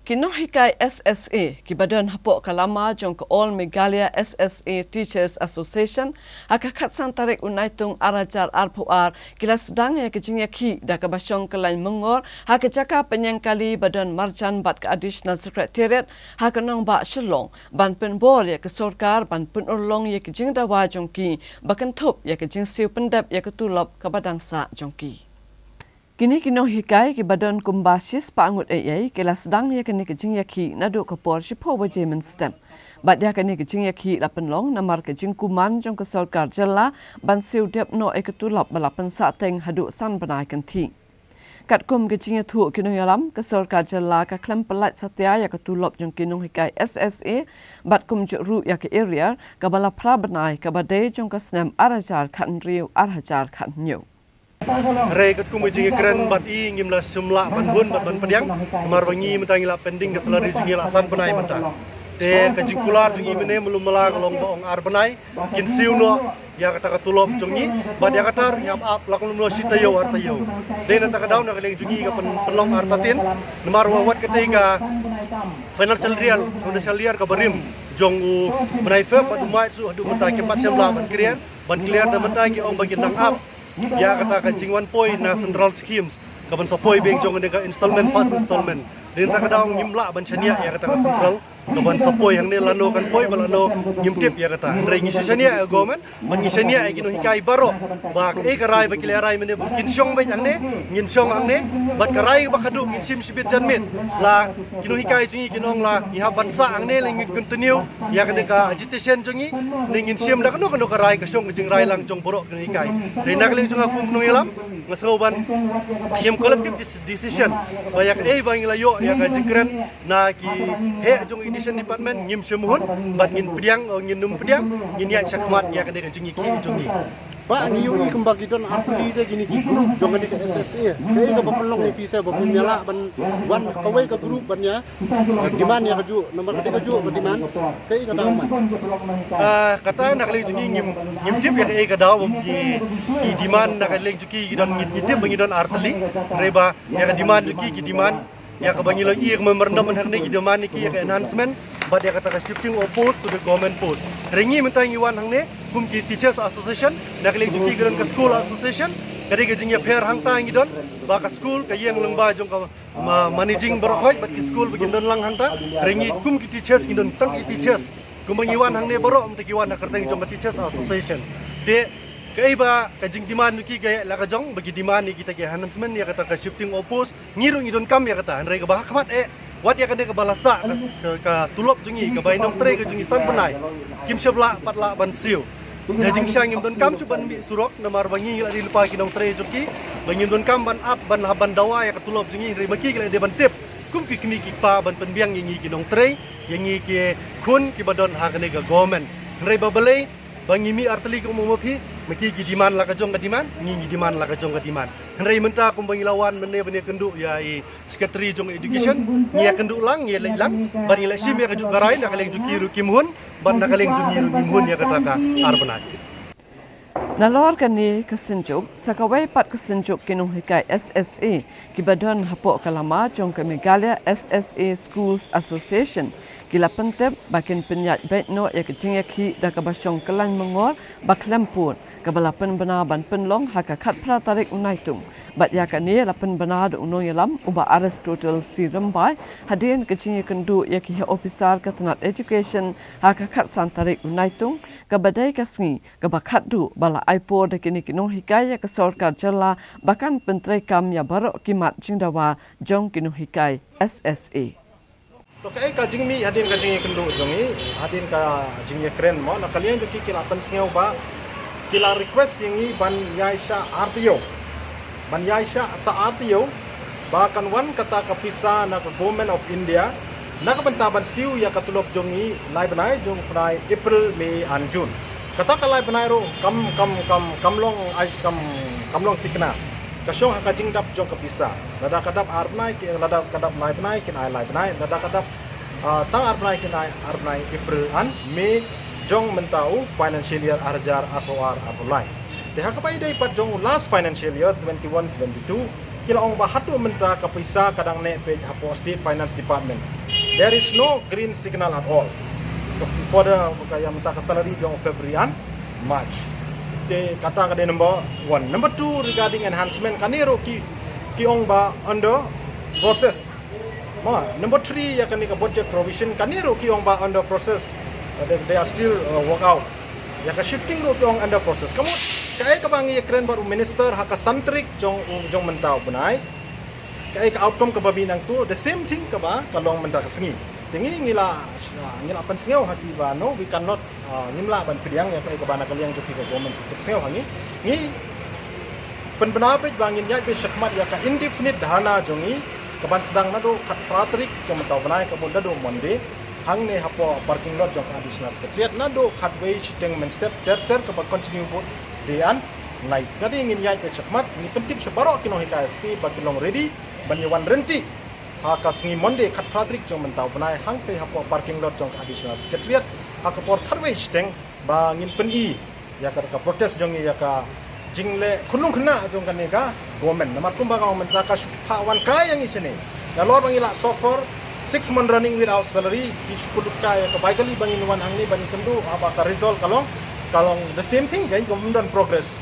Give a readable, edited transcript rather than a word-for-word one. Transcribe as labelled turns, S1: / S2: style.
S1: Kinohikai SSA, Kibadan Hapok Kalama, Jong All Megalia SSA Teachers Association, Akakat Santarik Unaitung Arajar Arpuar, Kila Sedang ya Kejingya Ki, Dakabasyong Kelain Mengor, Hakajaka Penyangkali Badan Marjan Bat ke Additional Secretariat, Hakanong Bak Shelong, Ban Penbol ya ke Sorkar, Ban Penulong ya Kejing Dawa Jongki, Bakan Tup ya Kejing Siu Pendap ya Ketulop Kabadangsa Jongki. Kini hikai ke badan kumbasis pangut ayai kela sedang ya kini kejing yaki naduk ke por sipo wajemen stem. Bat ya kini kejing yaki lapan long namar kejing kuman jong ke Sorkar jela ban siu dep no eketulap balapan sateng haduk san benai kenti. Kat kum kejing tu kini yalam ke Sorkar jela ke klem pelat satya ya ketulap jong hikai SSA bat kum juru ya ke area ke balapra benai ke badai jong ke senam arajar kan riu arajar kan nyu.
S2: Ray kat kumu jingi keren bat I ngimla sumla panbun bat ban pediang marwangi mentangi la pending ke selari jingi la san penai mentang te ke jingkular jingi mene melum melang long bong ar penai kin siu no ya kata katulom jongi bat ya katar nyap ap lakon no sitayo ar tayo de na takadaw na kaleng jingi ka penlong ar tatin nemar wawat ketika financial real ka barim jong u menai fe bat umai su adu mentai ke pat semla ban krian ban clear na mentai ki ong bagi nang ap ya kata kancing 1 point na central schemes kapan sapoi beng jong dengan installment fast installment din ta kadaw ngimla ban chania ya kata central kapan sapoi yang ne lano kan poi balano ngimtip ya kata rei ngi chania government man ngi chania gino hikai baro bak karai ba kilerai mene bukin syong ben yang ne ngin syong ang ne bat karai ba kadu ngin sim sibit janmit la gino hikai jingi ginong la iha bansa ang ne lingin continue ya kene ka agitation jingi ngin sim da kanu karai ka syong jing rai lang jong borok gino hikai rei nak ling jong aku menungelam ngasoban sim collective decision bayak bangilayo ya ka jingkren na ki he jong edition department ngim semuhun bat ngin pediang ngin num pediang ngin ya sakmat ya kene jingi ki jongi
S3: Pak ni yui kembagi don arti de gini ki grup jongan di SSA kei ka bapelong ni bisa bapemyala ban wan kawai ka grup bannya diman ya kaju nomor ketiga kaju diman kei ka daw man
S2: kata nak leng jingi ngim tip ya kei ka daw ki diman nak leng juki don ngin tip bangi don artli reba ya ka diman juki ki diman ya ka bangi lagi yang memernam hak ni ki diman ki ya ka enhancement but ya kata ka shifting of post to the government post rengi mentangi wan hang ne kum ki teachers association nak leng juki geran ka school association kadi ka jingi fair hang ta ngi don ba ka school ka yang lengba jong ka managing berkhoi bat ki school begin don lang hang ta rengi kum ki teachers ngi don tang ki teachers kum bangi wan hang ne baro mtaki wan ka tang jong ka teachers association de kaiba kajing diman ki gaya la kajong bagi diman ni kita ke enhancement ya kata ka shifting of post ngiru ngidon kam ya kata andrai ka bahakmat wat ya kene ka balasa ka tulop jungi ka bainong tre ka jungi san penai kim sebla patla ban siu jajing syang ngim don kam suban bi surok namar bangi la di lupa kinong tre juki bangi don kam ban up ban haban dawa ya ka tulop jungi andrai maki la de ban tip kum ki kini ki pa ban penbiang ngi kinong tre yangi ki kun ki badon ha kene ka government andrai babale bangi mi arteli ko momoki maki ki diman la ka jong ka diman ngi diman la ka jong ka diman hendrai menta ko bangi lawan mene kendu ya i secretary jong education ngi kendu lang ngi lang bani la sim ya ka jong garai na kaleng jukiru kimhun ban na kaleng jungiru kimhun ya kata ka arbanat
S1: Nalor kani kesenjuk sakawai pat kesenjuk hikai SSA kibadan hapok kalama jong ke Megalia SSA Schools Association kila pentep bakin penyat baitno ya kejing yaki da kabasyong kelan mengor baklampun kabalapan benar ban penlong hakakat pratarik unaitung bat ya kani lapan benar do unong yalam uba Aristotle si rembai hadin kejing kendu yaki officer katanat education hakakat santarik unaitung kabadai kasngi kabakat du bala aipo de kini hikai ya ke Sorkar jela bahkan pentrai kam ya barok kimat jingdawa jong hikai SSA
S4: to kai ka jingmi hadin ka jingi kendu jongi hadin ka jingi keren mo na kalian joki kila pen sneu ba kila request yangi ban yaisha artio ban yaisha sa artio bahkan wan kata kapisa na government of India na kabantaban siu ya katulop jongi lai banai jong prai April May and June kata kalai banai ro kamlong tikna kasyong hakajing dap jong kapisa lada kadap arnai ki lada kadap lai banai kin ai lai banai lada kadap tang arnai kin ai arnai April an May jong mentau financial year arjar atau ar apulai de hakapai dai pat jong last financial year 21-22 kila ong ba hatu menta ka paisa kadang ne page hapo State Finance Department. There is no green signal at all for the kaya menta ka salary jong February and March. Te kata ka number 1. Number 2 regarding enhancement kaniro ki ong ba under process. Number 3 ya kani ka budget provision kaniro ki ong ba under process. They are still work out. Ya ka shifting ro ki ong under process. Kamu kaya ka bangi kren baru minister haka santrik jong mentau punai. Kaya ka outcome ka babi nang tu the same thing ka ba kalong menta ka sengi. Tingi ngila pan sengau hati ba no we cannot ngimla ban pidiang ya kaya ka bana kaliang joki ka government sengau hangi ngi penpenapit bangin ya ke syakmat ya ka indefinite dana jongi kaban sedang nado kat pratrik jong mentau punai ka bonda do monde hang ne hapo parking lot jong additional sekretariat nado kat wage teng men step ter ka ba continue bot dian naik kadi ingin yai pe chakmat ni penting sebaro kino hikay si bagilong ready banyawan renti haka singi monde kat pratrik jong mentau panai hang te hapo parking lot jong additional sekretariat haka por tharwe steng ba ngin peni ya ka protest jong ya ka jingle khulung khna jong kan ka government namar kumba ka menta ka pawan kaya yang isene ya lor bangila so far 6 months running without salary ki kuluk ka ya ka bagali bangin wan hang ni ban kendu apa ka result kalong the same thing guys government progress